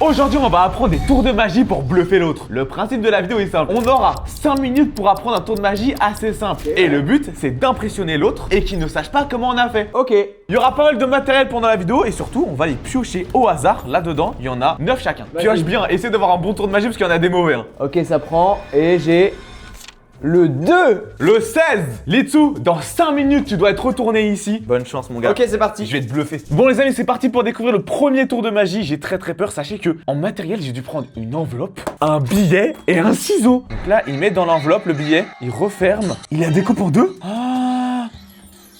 Aujourd'hui, on va apprendre des tours de magie pour bluffer l'autre. Le principe de la vidéo est simple. On aura 5 minutes pour apprendre un tour de magie assez simple. Et le but, c'est d'impressionner l'autre et qu'il ne sache pas comment on a fait. Ok. Il y aura pas mal de matériel pendant la vidéo et surtout, on va les piocher au hasard. Là-dedans, il y en a 9 chacun. Pioche bien, essaie d'avoir un bon tour de magie parce qu'il y en a des mauvais. Ok, ça prend. Et j'ai le 2. Le 16. Litsu, dans 5 minutes, tu dois être retourné ici. Bonne chance, mon gars. Ok, c'est parti. Je vais te bluffer. Bon, les amis, c'est parti pour découvrir le premier tour de magie. J'ai très peur. Sachez que en matériel, j'ai dû prendre une enveloppe, un billet et un ciseau. Donc là, il met dans l'enveloppe le billet, il referme. Il la découpe en deux. Ah.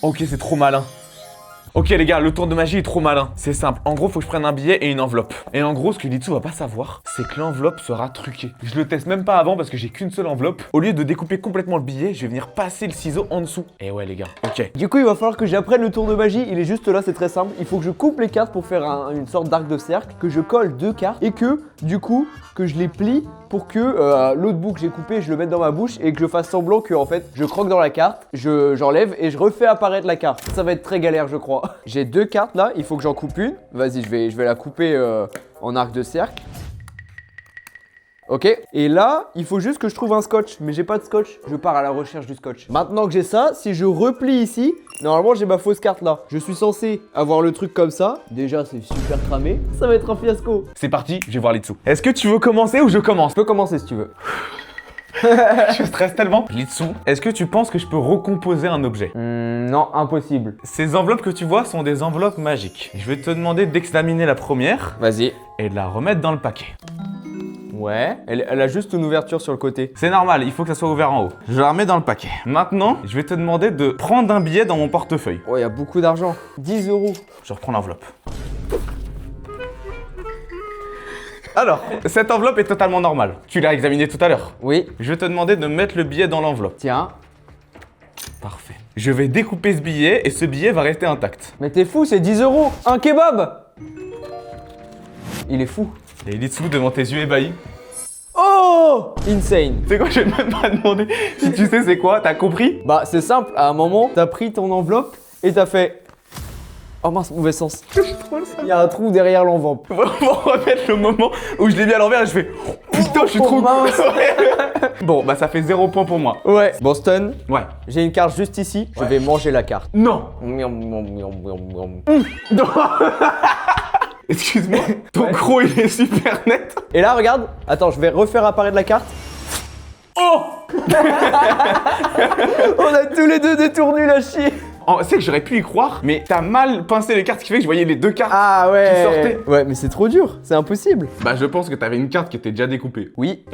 Ok, c'est trop malin. Ok les gars, le tour de magie est trop malin. C'est simple. En gros, faut que je prenne un billet et une enveloppe. Et en gros, ce que Litsu va pas savoir, c'est que l'enveloppe sera truquée. Je le teste même pas avant parce que j'ai qu'une seule enveloppe. Au lieu de découper complètement le billet, je vais venir passer le ciseau en dessous. Et ouais les gars, ok. Du coup, il va falloir que j'apprenne le tour de magie. Il est juste là, c'est très simple. Il faut que je coupe les cartes pour faire une sorte d'arc de cercle, que je colle 2 cartes et que, du coup, que je les plie pour que l'autre bout que j'ai coupé, je le mette dans ma bouche et que je fasse semblant que, en fait, je croque dans la carte, j'enlève et je refais apparaître la carte. Ça va être très galère, je crois. J'ai 2 cartes là, il faut que j'en coupe une. Vas-y, je vais la couper en arc de cercle. Ok, et là, il faut juste que je trouve un scotch, mais j'ai pas de scotch, je pars à la recherche du scotch. Maintenant que j'ai ça, si je replie ici, normalement j'ai ma fausse carte là. Je suis censé avoir le truc comme ça, déjà c'est super cramé, ça va être un fiasco. C'est parti, je vais voir Litsu. Est-ce que tu veux commencer ou je commence? Tu peux commencer si tu veux. Je stresse tellement. Litsu, est-ce que tu penses que je peux recomposer un objet? Non, impossible. Ces enveloppes que tu vois sont des enveloppes magiques. Je vais te demander d'examiner la première Vas-y. et de la remettre dans le paquet. Ouais, elle a juste une ouverture sur le côté. C'est normal, il faut que ça soit ouvert en haut. Je la remets dans le paquet. Maintenant, je vais te demander de prendre un billet dans mon portefeuille. Oh, il y a beaucoup d'argent. 10 €. Je reprends l'enveloppe. Alors, cette enveloppe est totalement normale. Tu l'as examinée tout à l'heure. Oui. Je vais te demander de mettre le billet dans l'enveloppe. Tiens. Parfait. Je vais découper ce billet et ce billet va rester intact. Mais t'es fou, c'est 10 €. Un kebab. Il est fou. Et Litsu, devant tes yeux ébahis. Oh, insane. C'est quoi, je vais même pas demander si tu sais c'est quoi, t'as compris? Bah c'est simple, à un moment, t'as pris ton enveloppe et t'as fait... Oh mince, mauvais sens. Il y a un trou derrière l'enveloppe. Faut remettre le moment où je l'ai mis à l'envers et je fais putain, je suis trop mince. Bon, bah ça fait 0 point pour moi. Ouais. Boston, Ouais. j'ai une carte juste ici, je vais manger la carte. Non. Excuse-moi, ton croc il est super net. Et là, regarde, attends, je vais refaire apparaître la carte. Oh. On a tous les deux détournu la chier. C'est que j'aurais pu y croire, mais t'as mal pincé les cartes, ce qui fait que je voyais les 2 cartes Ah ouais. qui sortaient. Ouais, mais c'est trop dur, c'est impossible. Bah je pense que t'avais une carte qui était déjà découpée. Oui.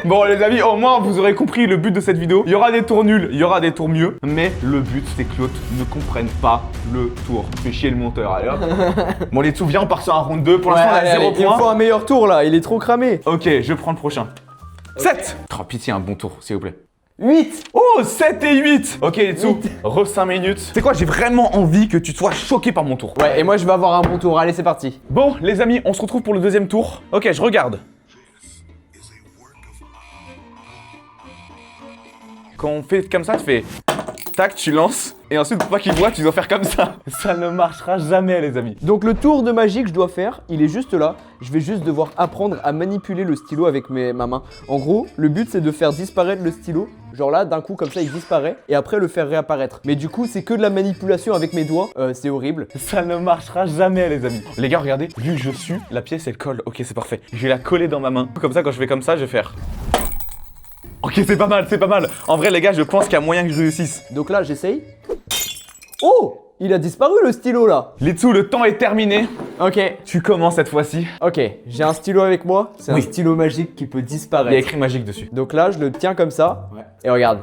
Bon les amis, au moins vous aurez compris le but de cette vidéo. Il y aura des tours nuls, il y aura des tours mieux, mais le but c'est que l'autre ne comprenne pas le tour. Fais chier le monteur, allez hop. Bon les sous, viens, on part sur un round 2, pour l'instant on a 0 il me faut points. un meilleur tour là, il est trop cramé. Ok, je prends le prochain. 7. Oh pitié, un bon tour, s'il vous plaît. 8. Oh, 7 et 8. Ok les sous, re 5 minutes. C'est quoi, j'ai vraiment envie que tu sois choqué par mon tour. Ouais, et moi je vais avoir un bon tour, allez c'est parti. Bon les amis, on se retrouve pour le deuxième tour. Ok, je regarde. Quand on fait comme ça, tu fais tac, tu lances, et ensuite pour pas qu'il voit, tu dois faire comme ça. Ça ne marchera jamais les amis. Donc le tour de magie que je dois faire, il est juste là. Je vais juste devoir apprendre à manipuler le stylo avec ma main. En gros, le but c'est de faire disparaître le stylo. Genre là, d'un coup comme ça, il disparaît et après le faire réapparaître. Mais du coup, c'est que de la manipulation avec mes doigts. C'est horrible. Ça ne marchera jamais les amis. Les gars, regardez, vu que je suis, la pièce elle colle. Ok, c'est parfait. Je vais la coller dans ma main. Comme ça, quand je fais comme ça, je vais faire... Ok, c'est pas mal, c'est pas mal. En vrai les gars, je pense qu'il y a moyen que je réussisse. Donc là, j'essaye. Oh, il a disparu le stylo là. Litsu, le temps est terminé. Ok. Tu commences cette fois-ci. Ok, j'ai un stylo avec moi. C'est Oui. un stylo magique qui peut Il y a disparaître. écrit magique dessus. Donc là, je le tiens comme ça. Ouais. Et regarde.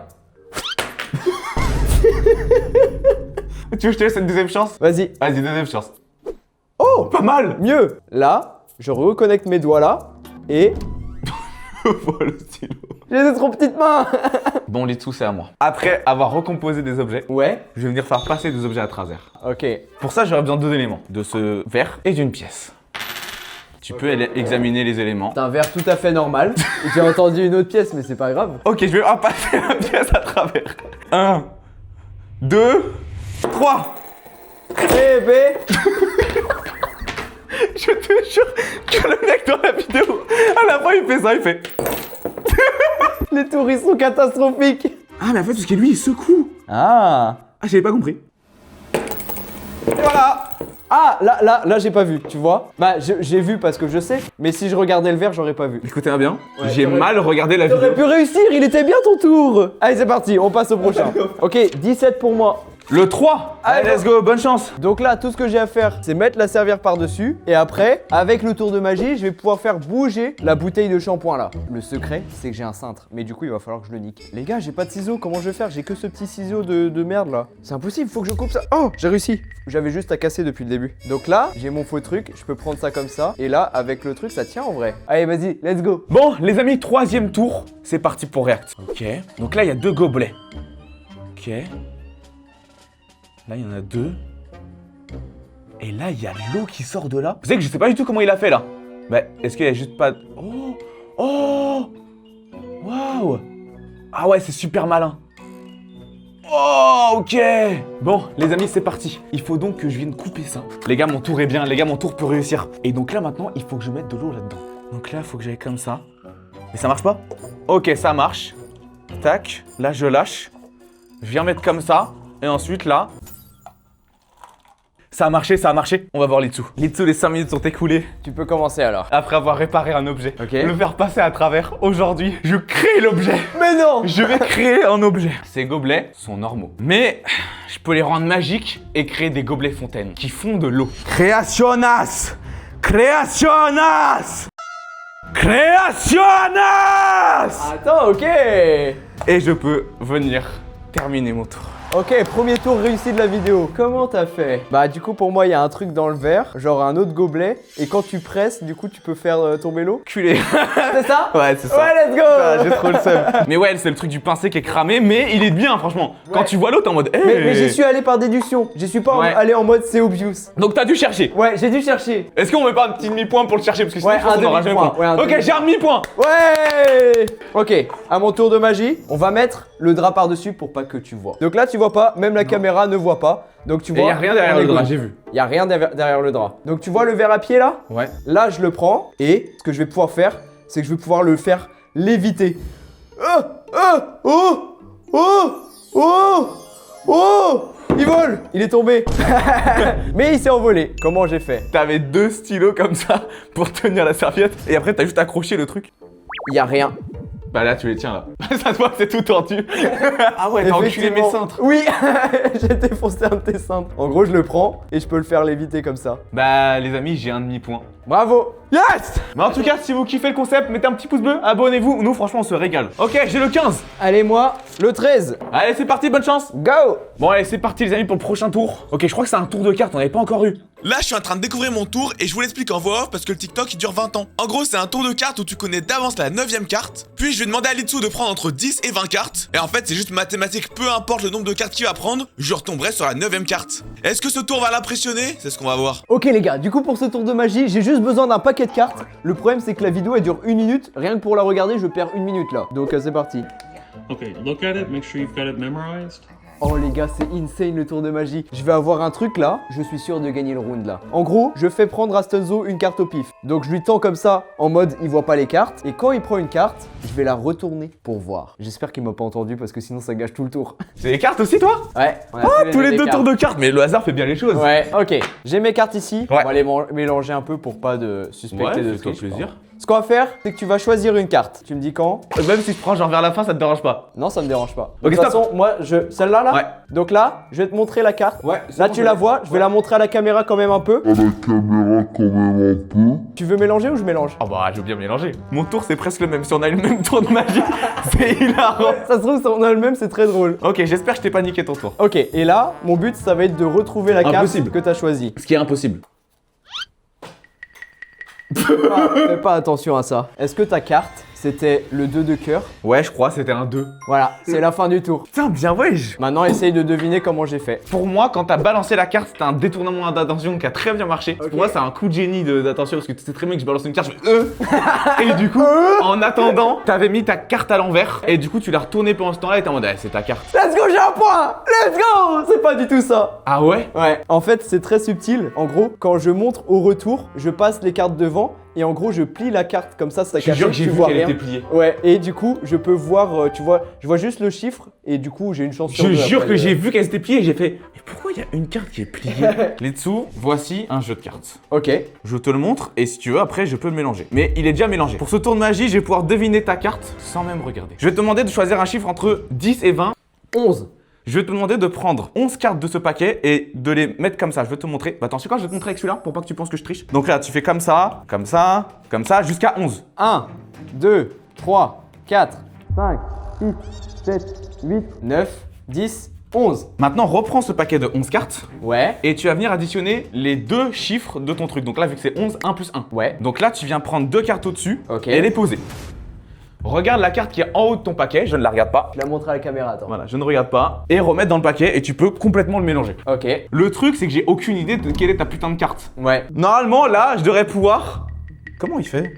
Tu veux que je te laisse une deuxième chance? Vas-y. Vas-y, deuxième chance. Oh, Pas mal. mieux. Là, je reconnecte mes doigts là. Et Voilà le stylo. j'ai des trop petites mains. Bon, Litsu, c'est à moi. Après avoir recomposé des objets, Ouais. je vais venir faire passer des objets à travers. Ok. Pour ça, j'aurais besoin de 2 éléments. De ce verre et d'une pièce. Tu peux examiner les éléments. C'est un verre tout à fait normal. J'ai entendu une autre pièce, mais c'est pas grave. Ok, je vais passer la pièce à travers. 1, 2, 3. Eh ben. Je te jure que le mec dans la vidéo, à la fin, il fait ça, il fait... Les tours, ils sont catastrophiques. Ah, mais en fait, parce que lui, il secoue. Ah. Ah, j'avais pas compris. Et voilà. Ah, là, j'ai pas vu, tu vois. Bah, j'ai vu parce que je sais, mais si je regardais le verre, j'aurais pas vu. Écoutez bien, Ouais, j'ai t'aurais- mal regardé la T'aurais vidéo. pu réussir, il était bien ton tour. Allez, c'est parti, on passe au prochain. Ok, 17 pour moi. Le 3. Allez, let's go, bonne chance. Donc là, tout ce que j'ai à faire, c'est mettre la serviette par-dessus. Et après, avec le tour de magie, je vais pouvoir faire bouger la bouteille de shampoing là. Le secret, c'est que j'ai un cintre. Mais du coup, il va falloir que je le nique. Les gars, j'ai pas de ciseaux. Comment je vais faire? J'ai que ce petit ciseau de merde là. C'est impossible, faut que je coupe ça. Oh, j'ai réussi. J'avais juste à casser depuis le début. Donc là, j'ai mon faux truc. Je peux prendre ça comme ça. Et là, avec le truc, ça tient en vrai. Allez, vas-y, let's go. Bon, les amis, 3e tour. C'est parti pour React. Ok. Donc là, il y a 2 gobelets. Ok. Là, il y en a 2. Et là, il y a l'eau qui sort de là. Vous savez que je sais pas du tout comment il a fait là. Bah, est-ce qu'il y a juste pas... Oh. Oh. Waouh. Ah ouais, c'est super malin. Oh, ok. Bon, les amis, c'est parti. Il faut donc que je vienne couper ça. Les gars, mon tour est bien. Les gars, mon tour peut réussir. Et donc là, maintenant, il faut que je mette de l'eau là-dedans. Donc là, il faut que j'aille comme ça. Mais ça marche pas? Ok, ça marche. Tac. Là, je lâche. Je viens mettre comme ça. Et ensuite, là... Ça a marché, ça a marché. On va voir les dessous. Les dessous, les 5 minutes sont écoulées. Tu peux commencer alors. Après avoir réparé un objet. Ok. Le faire passer à travers. Aujourd'hui, je crée l'objet. Mais non. Je vais créer un objet. Ces gobelets sont normaux. Mais je peux les rendre magiques et créer des gobelets fontaines qui font de l'eau. Creacionas! Creacionas! Creacionas! Attends, ok. Et je peux venir terminer mon tour. Ok, premier tour réussi de la vidéo. Comment t'as fait? Bah du coup pour moi il y a un truc dans le verre, genre un autre gobelet, et quand tu presses, du coup tu peux faire tomber l'eau. Culé. C'est ça? Ouais, c'est ça. Ouais, let's go. Ah, j'ai trop le seum. Mais ouais, c'est le truc du pincé qui est cramé, mais il est bien, franchement. Quand Ouais. tu vois l'eau, t'es en mode. Hey. Mais j'y suis allé par déduction, j'y suis pas Ouais. allé en mode c'est obvious. Donc t'as dû chercher. Ouais, j'ai dû chercher. Est-ce qu'on met pas un petit demi-point pour le chercher? Parce que sinon, Ouais, je pense un qu'on aura jamais demi-point. point. Ouais, un ok, j'ai un demi-point. Ouais. Ok, à mon tour de magie, on va mettre le drap par-dessus pour pas que tu vois. Donc là tu vois pas, même la caméra ne voit pas. Donc tu Et vois. y a rien derrière on est le drap, good. j'ai vu. Y a rien derrière le drap. Donc tu vois le verre à pied là? Ouais. Là, je le prends et ce que je vais pouvoir faire, c'est que je vais pouvoir le faire léviter. Oh, il vole. Il est tombé. Mais il s'est envolé. Comment j'ai fait? T'avais 2 stylos comme ça pour tenir la serviette. Et après, t'as juste accroché le truc. Il y a rien. Bah là, tu les tiens là. Ça se voit, c'est tout tordu. Ah ouais, t'as enculé mes Effectivement. cintres. Oui, j'ai défoncé un de tes cintres. En gros, je le prends et je peux le faire léviter comme ça. Bah, les amis, j'ai un demi-point. Bravo. Yes! Mais en tout cas, si vous kiffez le concept, mettez un petit pouce bleu, abonnez-vous. Nous, franchement, on se régale. Ok, j'ai le 15. Allez, moi, le 13. Allez, c'est parti, bonne chance. Go. Bon, allez, c'est parti, les amis, pour le prochain tour. Ok, je crois que c'est un tour de cartes, on n'avait pas encore eu. Là, je suis en train de découvrir mon tour et je vous l'explique en voix off parce que le TikTok il dure 20 ans. En gros, c'est un tour de cartes où tu connais d'avance la 9ème carte. Puis je vais demander à Litsu de prendre entre 10 et 20 cartes. Et en fait, c'est juste mathématique, peu importe le nombre de cartes qu'il va prendre, je retomberai sur la 9ème carte. Est-ce que ce tour va l'impressionner? C'est ce qu'on va voir. Ok les gars, du coup pour ce tour de magie, j'ai juste besoin d'un paquet de cartes. Le problème c'est que la vidéo elle dure 1 minute. Rien que pour la regarder, je perds 1 minute là. Donc c'est parti. Okay, look at it, make sure you've got it memorized. Oh les gars, c'est insane le tour de magie. Je vais avoir un truc là, je suis sûr de gagner le round là. En gros, je fais prendre à Stunzo une carte au pif. Donc je lui tends comme ça, en mode il voit pas les cartes. Et quand il prend une carte, je vais la retourner pour voir. J'espère qu'il m'a pas entendu parce que sinon ça gâche tout le tour. C'est les cartes aussi, toi? Ouais, on a Tous les des 2 cartes. tours de cartes, mais le hasard fait bien les choses. Ouais, ok. J'ai mes cartes ici. Ouais. On va les mélanger un peu pour pas de suspecter de fais-toi triche. plaisir. Ce qu'on va faire, c'est que tu vas choisir une carte. Tu me dis quand? Même si je prends genre vers la fin, ça te dérange pas. Non, ça me dérange pas. Ok, De toute stop. façon, moi, celle-là, là. Ouais. Donc là, je vais te montrer la carte. Ouais, Là, tu la vois. Je vais la montrer à la caméra quand même un peu. Tu veux mélanger ou je mélange? Ah bah, je veux bien mélanger. Mon tour, c'est presque le même. Si on a eu le même tour de magie, c'est hilarant. Ça se trouve, si on a le même, c'est très drôle. Ok, j'espère que je t'ai pas niqué ton tour. Ok, et là, mon but, ça va être de retrouver la carte Impossible. que t'as choisie. Ce qui est impossible. Fais pas attention à ça. Est-ce que ta carte, c'était le 2 de cœur. Ouais, je crois, c'était un 2. Voilà, c'est la fin du tour. Putain, bien wesh. Maintenant, essaye de deviner comment j'ai fait. Pour moi, quand t'as balancé la carte, c'était un détournement d'attention qui a très bien marché. Ok. Pour moi, c'est un coup de génie d'attention parce que tu sais très bien que je balance une carte, je fais Et du coup, en attendant, t'avais mis ta carte à l'envers et du coup, tu l'as retourné pendant ce temps-là et t'es en mode, c'est ta carte. Let's go, j'ai un point. Let's go. C'est pas du tout ça. Ah ouais? Ouais. En fait, c'est très subtil. En gros, quand je montre au retour, je passe les cartes devant et en gros, je plie la carte comme ça Je caché, jure que j'ai tu vu vois qu'elle rien. était pliée. Ouais, et du coup, je peux voir, tu vois, je vois juste le chiffre et du coup, j'ai une chance sur Je deux jure après. que j'ai vu qu'elle s'était pliée et j'ai fait, mais pourquoi il y a une carte qui est pliée? Les dessous, voici un jeu de cartes. Ok. Je te le montre et si tu veux, après, je peux le mélanger. Mais il est déjà mélangé. Pour ce tour de magie, je vais pouvoir deviner ta carte sans même regarder. Je vais te demander de choisir un chiffre entre 10 et 20. 11. Je vais te demander de prendre 11 cartes de ce paquet et de les mettre comme ça. Je vais te montrer. Bah attends, c'est quoi? Je vais te montrer avec celui-là pour pas que tu penses que je triche. Donc là, tu fais comme ça, jusqu'à 11. 1, 2, 3, 4, 5, 6, 7, 8, 9, 10, 11. Maintenant, reprends ce paquet de 11 cartes Ouais. et tu vas venir additionner les deux chiffres de ton truc. Donc là, vu que c'est 11, 1 plus 1. Ouais. Donc là, tu viens prendre deux cartes au-dessus Ok. et les poser. Regarde la carte qui est en haut de ton paquet, je ne la regarde pas. Je la montre à la caméra, attends. Voilà, je ne regarde pas. Et remettre dans le paquet et tu peux complètement le mélanger. Ok. Le truc, c'est que j'ai aucune idée de quelle est ta putain de carte. Ouais. Normalement, là, je devrais pouvoir... Comment il fait?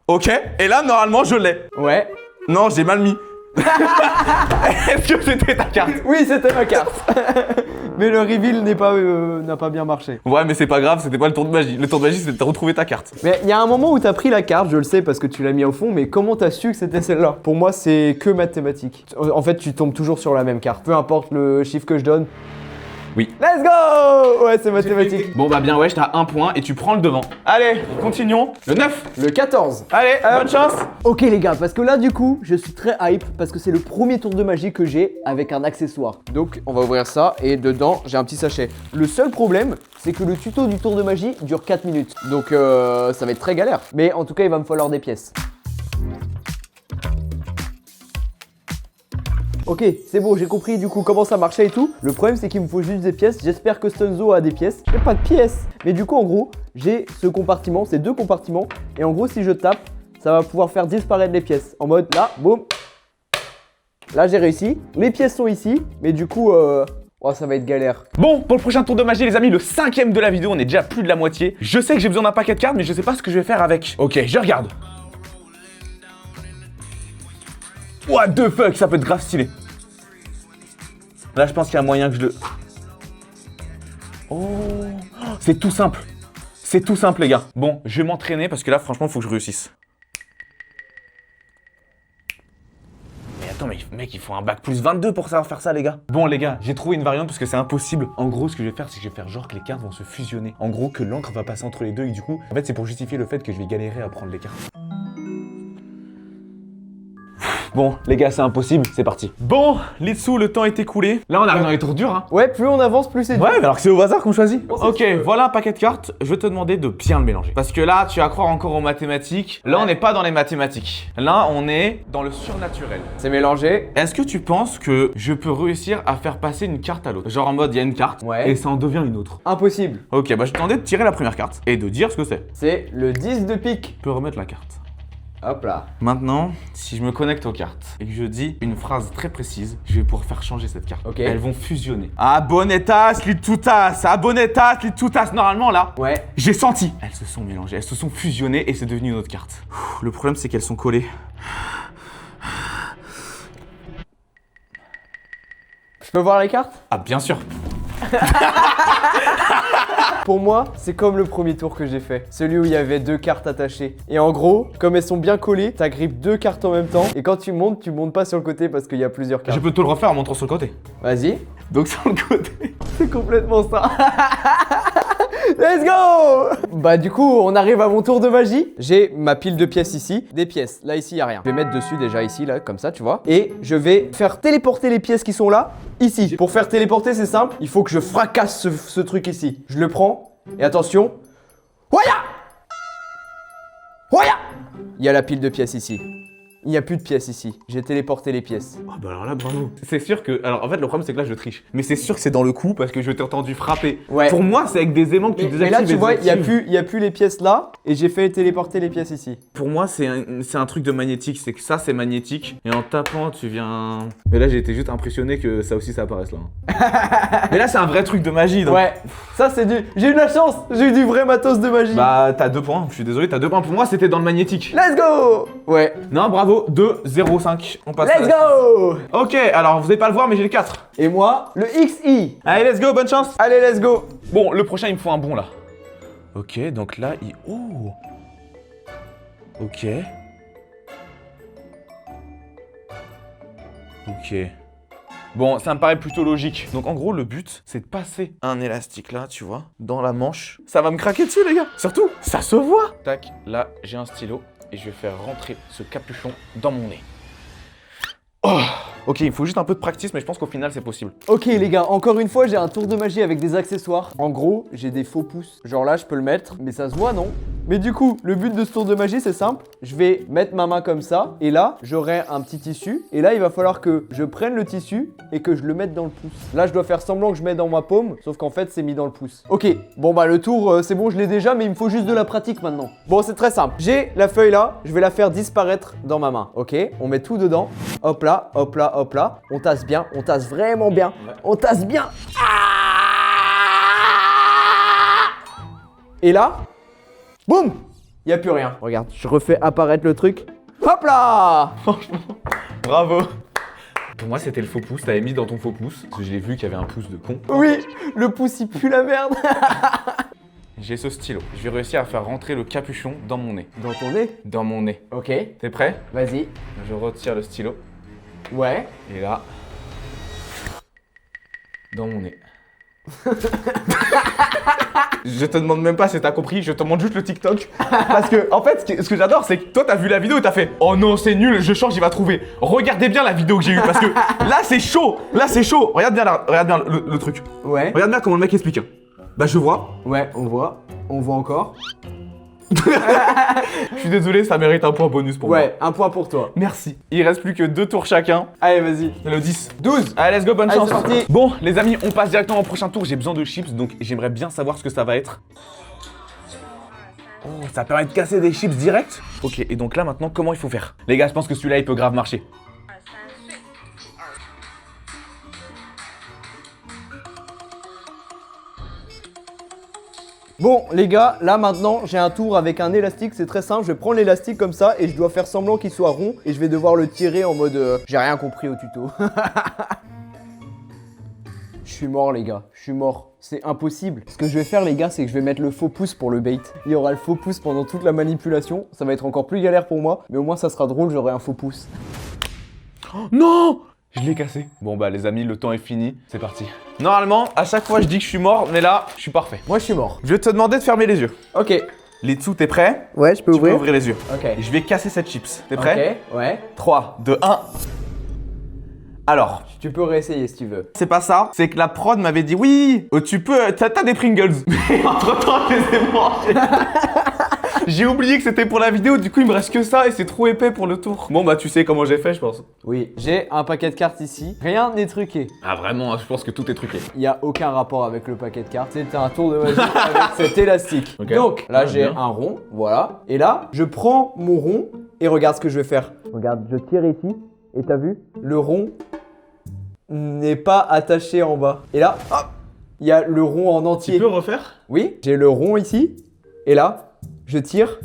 Ok, et là, normalement, je l'ai. Ouais. Non, j'ai mal mis. Est-ce que c'était ta carte? Oui, c'était ma carte. Mais le reveal n'a pas bien marché. Ouais, mais c'est pas grave, c'était pas le tour de magie. Le tour de magie, c'était de retrouver ta carte. Mais il y a un moment où t'as pris la carte, je le sais parce que tu l'as mis au fond, mais comment t'as su que c'était celle-là? Pour moi, c'est que mathématique. En fait, tu tombes toujours sur la même carte. Peu importe le chiffre que je donne. Oui. Let's go! Ouais, c'est mathématique. Bon, bah bien, ouais, t'as un point et tu prends le devant. Allez, continuons. Le 9. Le 14. Allez, bonne chance. Ok les gars, parce que là du coup, je suis très hype parce que c'est le premier tour de magie que j'ai avec un accessoire. Donc on va ouvrir ça et dedans j'ai un petit sachet. Le seul problème, c'est que le tuto du tour de magie dure 4 minutes. Donc ça va être très galère. Mais en tout cas, il va me falloir des pièces. Ok, c'est bon, j'ai compris du coup comment ça marchait et tout. Le problème c'est qu'il me faut juste des pièces. J'espère que Stunzo a des pièces. J'ai pas de pièces. Mais du coup en gros, j'ai ce compartiment, ces deux compartiments. Et en gros si je tape, ça va pouvoir faire disparaître les pièces. En mode là, boum. Là j'ai réussi. Les pièces sont ici. Mais du coup, oh, ça va être galère. Bon, pour le prochain tour de magie, les amis, le 5e de la vidéo, on est déjà plus de la moitié. Je sais que j'ai besoin d'un paquet de cartes, mais je sais pas ce que je vais faire avec. Ok, je regarde. What the fuck, ça peut être grave stylé. Là, je pense qu'il y a moyen que je le... Oh, c'est tout simple. C'est tout simple, les gars. Bon, je vais m'entraîner parce que là, franchement, faut que je réussisse. Mais attends, mais mec, il faut un bac plus 22 pour savoir faire ça, les gars. Bon, les gars, j'ai trouvé une variante parce que c'est impossible. En gros, ce que je vais faire, c'est que je vais faire genre que les cartes vont se fusionner. En gros, que l'encre va passer entre les deux et du coup, en fait, c'est pour justifier le fait que je vais galérer à prendre les cartes. Bon, les gars, c'est impossible, c'est parti. Bon, les dessous, le temps est écoulé. Là, on arrive dans les tours durs, hein. Ouais, plus on avance, plus c'est dur. Ouais, mais alors que c'est au hasard qu'on choisit. Ok, voilà un paquet de cartes. Je vais te demander de bien le mélanger. Parce que là, tu vas croire encore aux mathématiques. Là, on n'est pas dans les mathématiques. Là, on est dans le surnaturel. C'est mélangé. Est-ce que tu penses que je peux réussir à faire passer une carte à l'autre? Genre en mode, il y a une carte Ouais. et ça en devient une autre. Impossible. Ok, bah je te demandais de tirer la première carte et de dire ce que c'est. C'est le 10 de pique. Je peux remettre la carte. Hop là. Maintenant, si je me connecte aux cartes et que je dis une phrase très précise, je vais pouvoir faire changer cette carte. Ok. Elles vont fusionner. Abonetas, litutas, abonetas, litutas. Normalement, là, Ouais. j'ai senti. Elles se sont mélangées, elles se sont fusionnées et c'est devenu une autre carte. Le problème, c'est qu'elles sont collées. Je peux voir les cartes? Ah, bien sûr. Pour moi, c'est comme le premier tour que j'ai fait. Celui où il y avait deux cartes attachées. Et en gros, comme elles sont bien collées, t'agrippes deux cartes en même temps. Et quand tu montes pas sur le côté parce qu'il y a plusieurs cartes. Je peux te le refaire en montrant sur le côté. Vas-y. Donc, sur le côté. C'est complètement ça. Let's go! Bah du coup, on arrive à mon tour de magie. J'ai ma pile de pièces ici. Des pièces. Là, ici, il n'y a rien. Je vais mettre dessus déjà ici, là, comme ça, tu vois. Et je vais faire téléporter les pièces qui sont là, ici. Pour faire téléporter, c'est simple. Il faut que je fracasse ce truc ici. Je le prends. Et attention. Voya! Voya! Il y a la pile de pièces ici. Il n'y a plus de pièces ici. J'ai téléporté les pièces. Ah bah alors là, bravo. C'est sûr que... Alors en fait, le problème c'est que là, je triche. Mais c'est sûr que c'est dans le coup parce que je t'ai entendu frapper. Ouais. Pour moi, c'est avec des aimants que tu Mais désactives. là, tu et vois, il désactives. n'y a plus les pièces là. Et j'ai fait téléporter les pièces ici. Pour moi, c'est un truc de magnétique. C'est que ça, c'est magnétique. Et en tapant, tu viens... Mais là, j'ai été juste impressionné que ça aussi, ça apparaisse là. Mais là, c'est un vrai truc de magie. Donc... Ouais, ça c'est du... J'ai eu de la chance. J'ai eu du vrai matos de magie. Bah, t'as 2 points. Je suis désolé, t'as 2 points. Pour moi, c'était dans le magnétique. Let's go. Ouais. Non, bravo. 2, 0, 5. On passe à Let's la go. suite. Ok, alors vous allez pas le voir, mais j'ai le 4. Et moi, le XI. Allez, let's go, bonne chance. Allez, let's go. Bon, le prochain, il me faut un bon là. Ok, donc là, il... Oh. Ok. Ok. Bon, ça me paraît plutôt logique. Donc en gros, le but, c'est de passer un élastique là, tu vois, dans la manche. Ça va me craquer dessus, les gars. Surtout, ça se voit. Tac, là, j'ai un stylo et je vais faire rentrer ce capuchon dans mon nez. Oh. Ok, il faut juste un peu de practice, mais je pense qu'au final, c'est possible. Ok les gars, encore une fois, j'ai un tour de magie avec des accessoires. En gros, j'ai des faux pouces. Genre là, je peux le mettre, mais ça se voit, non? Mais du coup, le but de ce tour de magie, c'est simple. Je vais mettre ma main comme ça, et là, j'aurai un petit tissu. Et là, il va falloir que je prenne le tissu et que je le mette dans le pouce. Là, je dois faire semblant que je mets dans ma paume, sauf qu'en fait, c'est mis dans le pouce. Ok, bon bah le tour, c'est bon, je l'ai déjà, mais il me faut juste de la pratique maintenant. Bon, c'est très simple. J'ai la feuille là, je vais la faire disparaître dans ma main. Ok, on met tout dedans. Hop là, hop là, hop là. On tasse bien, on tasse vraiment bien. On tasse bien. Et là, boum, il n'y a plus rien. Regarde, je refais apparaître le truc. Hop là. Bravo. Pour moi, c'était le faux pouce. T'avais mis dans ton faux pouce. Parce que je l'ai vu qu'il y avait un pouce de con. Oui, le pouce il pue la merde. J'ai ce stylo. Je vais réussir à faire rentrer le capuchon dans mon nez. Dans ton nez. Dans mon nez. Ok, T'es prêt? vas-y. Je retire le stylo. Ouais. Et là... Dans mon nez. Je te demande même pas si t'as compris, je te montre juste le TikTok. Parce que, en fait, ce que j'adore, c'est que toi, t'as vu la vidéo et t'as fait « Oh non, c'est nul, je change, il va trouver. » Regardez bien la vidéo que j'ai eue, parce que là, c'est chaud. Là, c'est chaud. Regarde bien, le truc. Ouais. Regarde bien comment le mec explique. Bah, je vois. Ouais, on voit. On voit encore. Je suis désolé, ça mérite un point bonus pour moi. Ouais, un point pour toi. Merci. Il reste plus que 2 tours chacun. Allez, vas-y. Le 10. 12. Allez, let's go, bonne Allez, chance. c'est parti. Bon, les amis, on passe directement au prochain tour. J'ai besoin de chips, donc j'aimerais bien savoir ce que ça va être. Oh, ça permet de casser des chips direct. Ok, et donc là, maintenant, comment il faut faire? Les gars, je pense que celui-là, il peut grave marcher. Bon, les gars, là maintenant, j'ai un tour avec un élastique. C'est très simple. Je vais prendre l'élastique comme ça et je dois faire semblant qu'il soit rond. Et je vais devoir le tirer en mode j'ai rien compris au tuto. Je suis mort, les gars. Je suis mort. C'est impossible. Ce que je vais faire, les gars, c'est que je vais mettre le faux pouce pour le bait. Il y aura le faux pouce pendant toute la manipulation. Ça va être encore plus galère pour moi. Mais au moins, ça sera drôle. J'aurai un faux pouce. Oh, non! Je l'ai cassé. Bon, bah, les amis, le temps est fini. C'est parti. Normalement, à chaque fois, je dis que je suis mort, mais là, je suis parfait. Moi, je suis mort. Je vais te demander de fermer les yeux. Ok. Les dessous, t'es prêt? Ouais, je peux Tu peux ouvrir les yeux. Ok. Et je vais casser cette chips. T'es prêt? Ok, ouais. 3, 2, 1. Alors, Tu peux réessayer si tu veux. c'est pas ça, c'est que la prod m'avait dit oui, tu peux, t'as des Pringles. Mais entre temps, je les ai mangés. J'ai oublié que c'était pour la vidéo, du coup il me reste que ça et c'est trop épais pour le tour. Bon bah tu sais comment j'ai fait, je pense. Oui, j'ai un paquet de cartes ici. Rien n'est truqué. Ah vraiment, je pense que tout est truqué. Il n'y a aucun rapport avec le paquet de cartes. C'est un tour de magie avec cet élastique. Ok. Donc là, Ouais, j'ai bien. un rond, voilà. Et là, je prends mon rond et regarde ce que je vais faire. Regarde, je tire ici et t'as vu? Le rond n'est pas attaché en bas. Et là, hop, il y a le rond en entier. Tu peux refaire? Oui, j'ai le rond ici. Et là, je tire.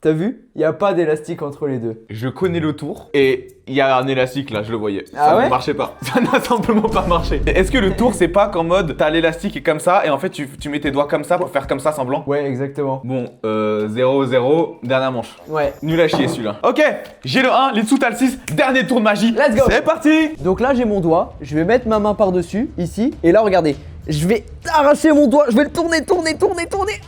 T'as vu? Il n'y a pas d'élastique entre les deux. Je connais le tour et il y a un élastique là, je le voyais. Ah Ça ouais ne marchait pas. Ça n'a simplement pas marché. Est-ce que le tour c'est pas qu'en mode t'as l'élastique et comme ça et en fait tu mets tes doigts comme ça pour faire comme ça semblant? Ouais, exactement. Bon, 0-0, dernière manche. Ouais. Nul à chier celui-là. Ok, j'ai le 1, les dessous t'as le 6, dernier tour de magie. Let's go. C'est parti. Donc là, j'ai mon doigt. Je vais mettre ma main par-dessus, ici. Et là, regardez. Je vais arracher mon doigt. Je vais le tourner.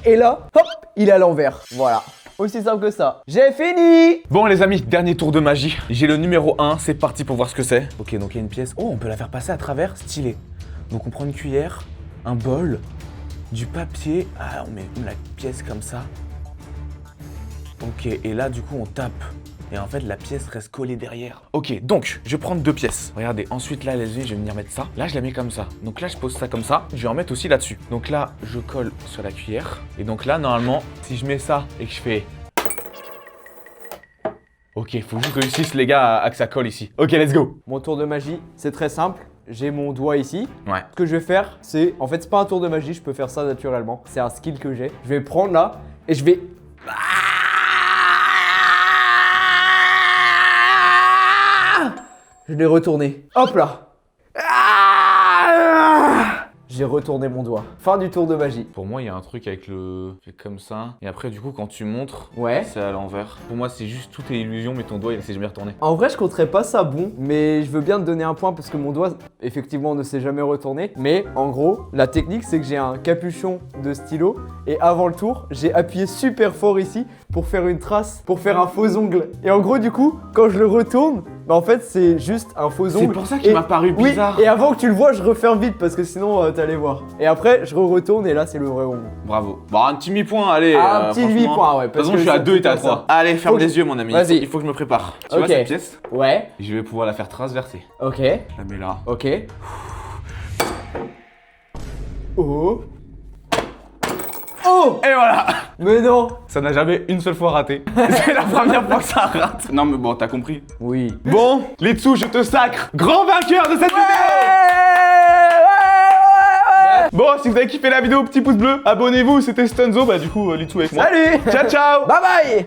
Et là, hop, il est à l'envers. Voilà. Aussi simple que ça. J'ai fini. Bon les amis, dernier tour de magie. J'ai le numéro 1, c'est parti pour voir ce que c'est. Ok, donc il y a une pièce. Oh, on peut la faire passer à travers, stylé. Donc on prend une cuillère, un bol, du papier. Ah, on met la pièce comme ça. Ok, et là du coup on tape et en fait la pièce reste collée derrière. Ok, donc je vais prendre 2 pièces. Regardez, ensuite là les amis, je vais venir mettre ça. Là je la mets comme ça. Donc là je pose ça comme ça. Je vais en mettre aussi là-dessus. Donc là je colle sur la cuillère. Et donc là normalement, si je mets ça et que je fais... Ok, faut juste réussir les gars à que ça colle ici. Ok, let's go. Mon tour de magie, c'est très simple. J'ai mon doigt ici. Ouais. Ce que je vais faire, c'est... En fait, c'est pas un tour de magie, je peux faire ça naturellement. C'est un skill que j'ai. Je vais prendre là et je vais... Je l'ai retourné. Hop là. J'ai retourné mon doigt. Fin du tour de magie. Pour moi, il y a un truc avec le... fait comme ça. Et après, du coup, quand tu montres, Ouais. c'est à l'envers. Pour moi, c'est juste tout est illusion, mais ton doigt, il s'est jamais retourné. En vrai, je compterais pas ça bon, mais je veux bien te donner un point parce que mon doigt, effectivement, ne s'est jamais retourné. Mais en gros, la technique, c'est que j'ai un capuchon de stylo et avant le tour, j'ai appuyé super fort ici pour faire une trace, pour faire un faux ongle. Et en gros, du coup, quand je le retourne, bah en fait, c'est juste un faux ongle. C'est pour ça qu'il m'a paru Oui, bizarre. et avant que tu le vois, je referme vite parce que sinon, t'allais voir. Et après, je retourne et là, c'est le vrai ongle. Bravo. Bon, un petit mi-point, allez. Un petit franchement. 8 points, ouais. De toute façon, je suis à 2 et t'es à 3. Allez, ferme Faut que- les yeux, mon ami. Vas-y. Il faut que je me prépare. Tu vois Ok. cette pièce? Ouais, Je vais pouvoir la faire transverser. ok, Je la mets là. ok. Oh. Oh! Et voilà. Mais non! Ça n'a jamais une seule fois raté. C'est la première fois que ça rate. Non, mais bon, t'as compris. Oui. Bon, les dessous, je te sacre. Grand vainqueur de cette vidéo. Bon, si vous avez kiffé la vidéo, petit pouce bleu, abonnez-vous, c'était Stunzo, bah du coup, Litsu avec moi. Salut! Ciao, ciao. Bye bye!